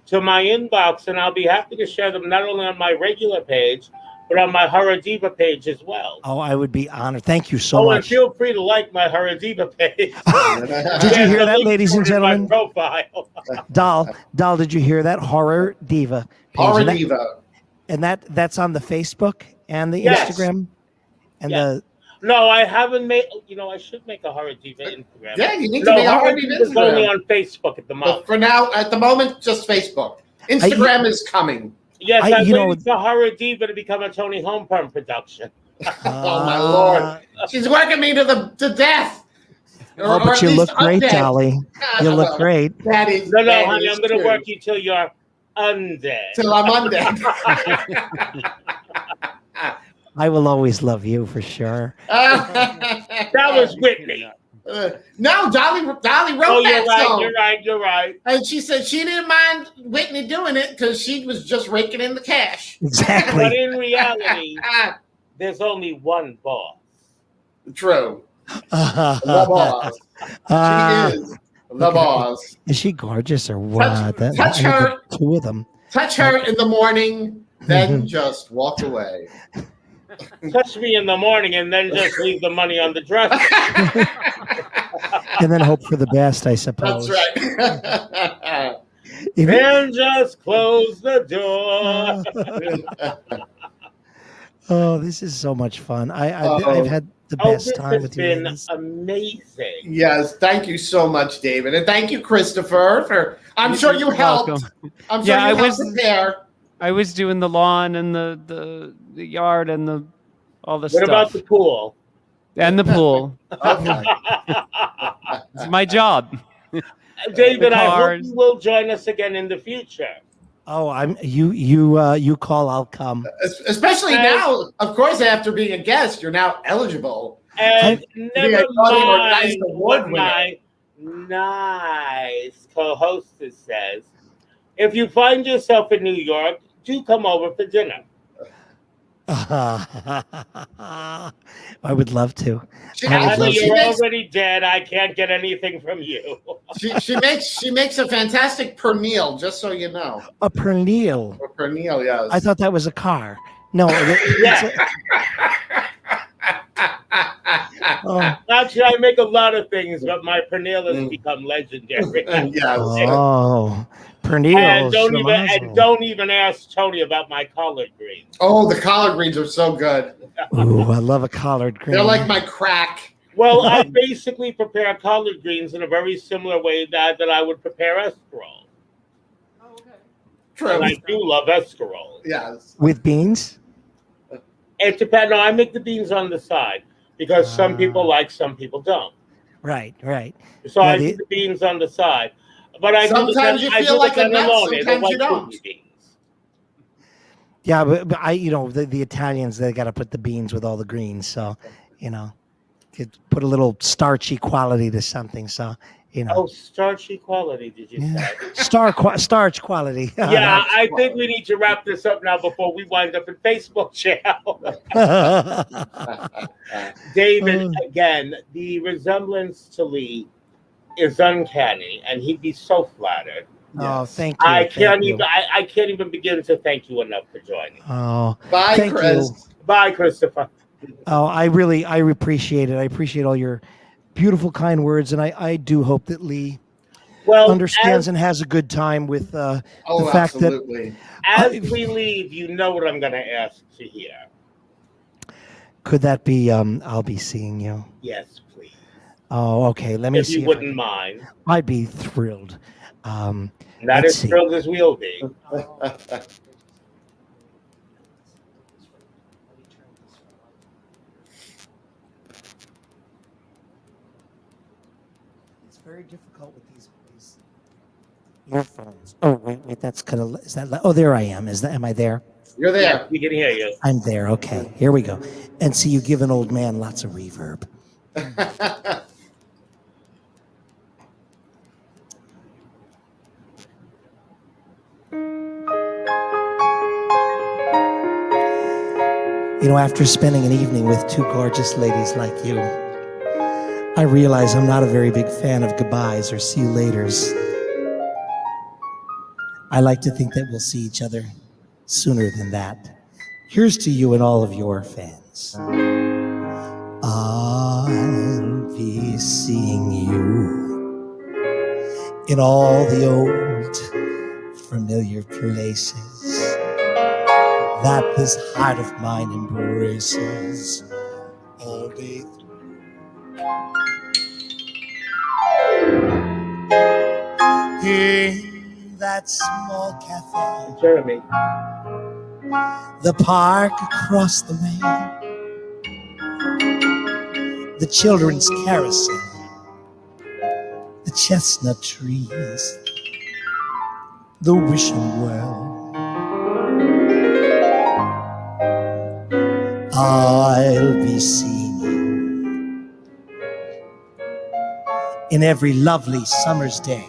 to my inbox, and I'll be happy to share them not only on my regular page, but on my Horror Diva page as well. Oh, I would be honored. Thank you so much. And feel free to like my Horror Diva page. Did you hear that, ladies and gentlemen? Profile. Doll, did you hear that? Horror Diva page. Horror Diva. And that's on the Facebook and the Instagram? And No, I haven't made. You know, I should make a Horror Diva Instagram. Yeah, you need to make a Horror Diva Instagram. It's only on Facebook at the moment. But for now, at the moment, just Facebook. Instagram is coming. Yes, I'm waiting for Horror Diva to become a Toni Homeperm production. Oh my Lord, she's working me to death. But you look great, Dolly. You look great. No, honey, I'm going to work you till you're undead. Till I'm undead. I will always love you for sure. That was Whitney. No, Dolly wrote that song. You're right. And she said she didn't mind Whitney doing it because she was just raking in the cash. Exactly. But in reality, there's only one boss. True. The boss. She is the boss. Is she gorgeous or what? Touch her. Two of them. Touch her in the morning, then just walk away. Touch me in the morning and then just leave the money on the dresser. And then hope for the best, I suppose. That's right. And just close the door. Oh, this is so much fun. I've had the best time with you. It's been amazing. Yes, thank you so much, David, and thank you, Christopher. For I'm sure you helped. Welcome. I'm sure you helped prepare. I was doing the lawn and the yard and all the stuff. What about the pool? And the pool. Okay. It's my job. David, I hope you will join us again in the future. Oh, you call, I'll come. Especially now, of course, after being a guest, you're now eligible. And never mind what my nice co-hostess says. If you find yourself in New York, do come over for dinner. I would love to. You're already dead. I can't get anything from you. She makes a fantastic pernil, just so you know. A pernil. A pernil, yes. I thought that was a car. No. Actually, I make a lot of things, but my pernil has become legendary. Yes. Oh, pernil. And don't even ask Toni about my collard greens. Oh, the collard greens are so good. Ooh, I love a collard green. They're like my crack. Well, I basically prepare collard greens in a very similar way that I would prepare escarole. Oh, okay. True. And I do love escarole. Yes. With beans? It depends. No, I make the beans on the side because some people like, some people don't. Right. So I do the beans on the side. But sometimes you feel like a nut, sometimes you don't. Yeah, but the Italians, they got to put the beans with all the greens. So, put a little starchy quality to something. So, Oh, starchy quality, did you say? Starch quality. Yeah, I think we need to wrap this up now before we wind up in Facebook jail. David, again, the resemblance to Lee is uncanny, and he'd be so flattered. Oh, thank you. I can't even begin to thank you enough for joining. Oh, bye, Chris. Bye, Christopher. Oh, I appreciate it. I appreciate all your beautiful, kind words, and I do hope that Lee understands and has a good time with the fact absolutely. that. As we leave, you know what I'm going to ask to hear. Could that be? I'll be seeing you. Yes, please. Oh, okay. Let me see. If you wouldn't mind. I'd be thrilled. Not as thrilled as we'll be. It's very difficult with these earphones. Oh, wait. That's kind of. Is that? Oh, there I am. Am I there? You're there. Yeah, we can hear you. I'm there. Okay. Here we go. And see, you give an old man lots of reverb. After spending an evening with two gorgeous ladies like you, I realize I'm not a very big fan of goodbyes or see you laters. I like to think that we'll see each other sooner than that. Here's to you and all of your fans. I'll be seeing you in all the old familiar places that this heart of mine embraces all day through. In that small cafe, Jeremy, the park across the way, the children's carousel, the chestnut trees, the wishing well. I'll be seeing you in every lovely summer's day,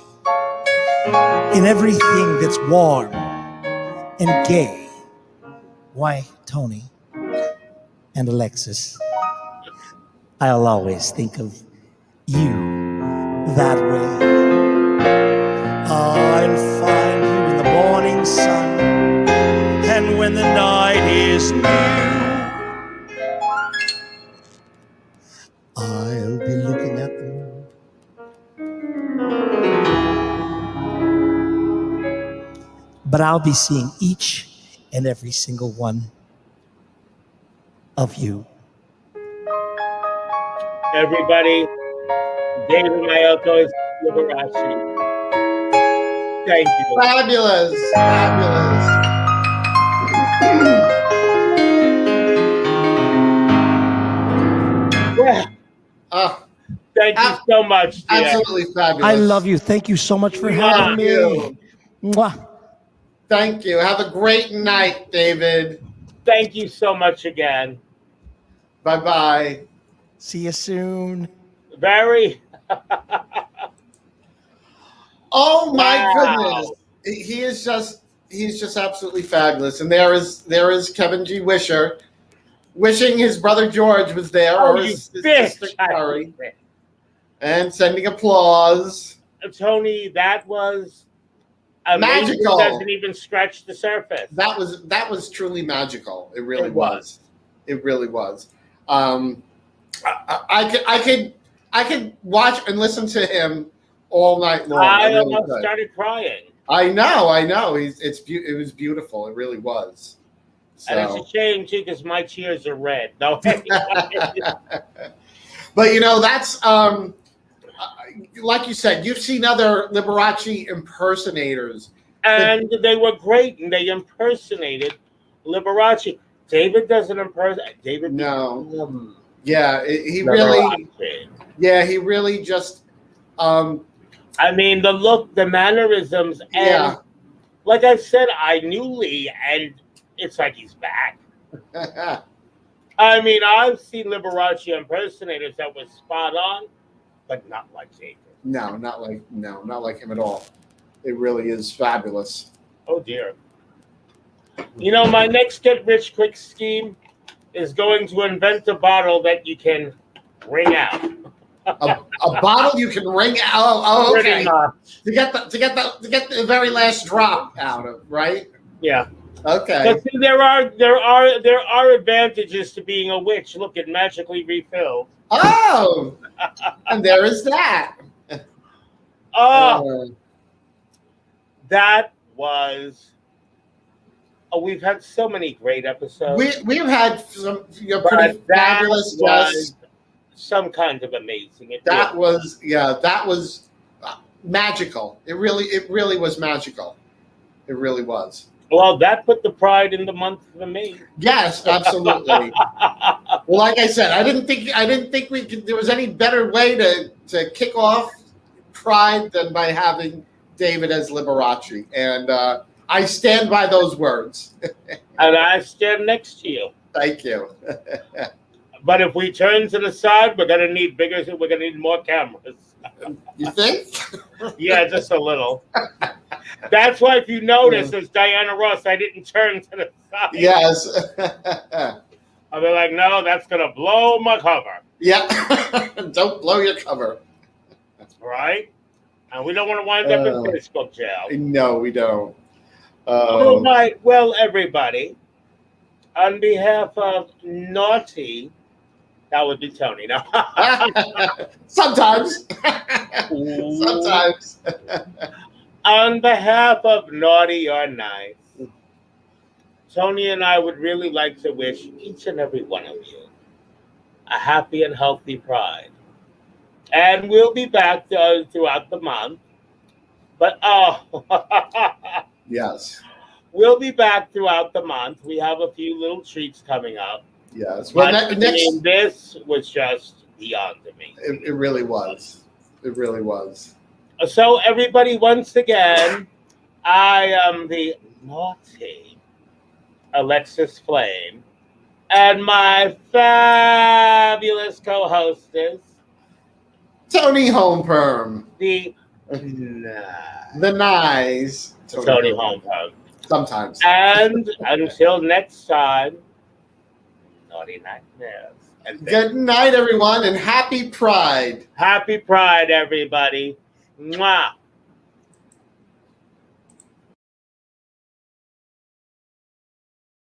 in everything that's warm and gay. Why, Toni and Alexis, I'll always think of you that way. I'll find you in the morning sun, and when the night is new, I'll be looking at the moon. But I'll be seeing each and every single one of you. Everybody, David Maiocco is Liberace. Thank you. Fabulous. Fabulous. Yeah. Thank you so much, dear. Absolutely fabulous. I love you. Thank you so much for having me. you. Mwah. Thank you. Have a great night, David. Thank you so much again. Bye-bye. See you soon. Very. Oh my Wow. goodness. He's just absolutely fabulous. And there is Kevin G. Wisher wishing his brother George was there, Oh, or you his bitch. sister Carrie, and sending applause. Tony, that was amazing. Magical. It doesn't even scratch the surface. That was truly magical. It really was. It really was. I could watch and listen to him all night long. I really almost could. started crying. I know. It was beautiful. It really was. So. And it's a shame too, because my tears are red. No, but that's like you said. You've seen other Liberace impersonators, and they were great, and they impersonated Liberace. David doesn't impersonate. David, no, yeah, he Liberace. really, yeah, he really just. I mean, the look, the mannerisms, and Yeah. like I said, I knew Lee, and it's like he's back. I mean, I've seen Liberace impersonators that were spot on, but not like David. No, not like him at all. It really is fabulous. Oh dear. My next get-rich-quick scheme is going to invent a bottle that you can wring out. A bottle you can wring out. Oh, okay. Pretty much. To get the very last drop out of, right? Yeah. Okay. But see, there are advantages to being a witch. Look, it magically refilled. Oh, and there is that. Oh, that was. Oh, we've had so many great episodes. We've had some but pretty that fabulous was guests. some kind of amazing. That was magical. It really was magical. It really was. Well, that put the pride in the month for me. Yes, absolutely. Well, like I said, I didn't think there was any better way to kick off Pride than by having David as Liberace, and I stand by those words. And I stand next to you. Thank you. But if we turn to the side, we're gonna need more cameras. You think? Yeah, just a little. That's why, if you notice, as Diana Ross, I didn't turn to the side. Yes. I'll be like, no, that's gonna blow my cover. Yeah. Don't blow your cover. Right? And we don't want to wind up in Facebook jail. No, we don't. All right. Well, everybody, on behalf of Naughty, that would be Toni. No. Sometimes. Sometimes. On behalf of Naughty or Nice, Toni and I would really like to wish each and every one of you a happy and healthy Pride. And we'll be back throughout the month. But, Yes. we'll be back throughout the month. We have a few little treats coming up. Yes. Well, But this was just beyond amazing. It really was. It really was. So, everybody, once again, I am the naughty Alexis Flame, and my fabulous co-hostess, Toni Homeperm. the nice Toni Homeperm. Sometimes. And until next time, naughty nightmares. And Good night, everyone, and happy Pride. happy Pride, everybody. Mwah.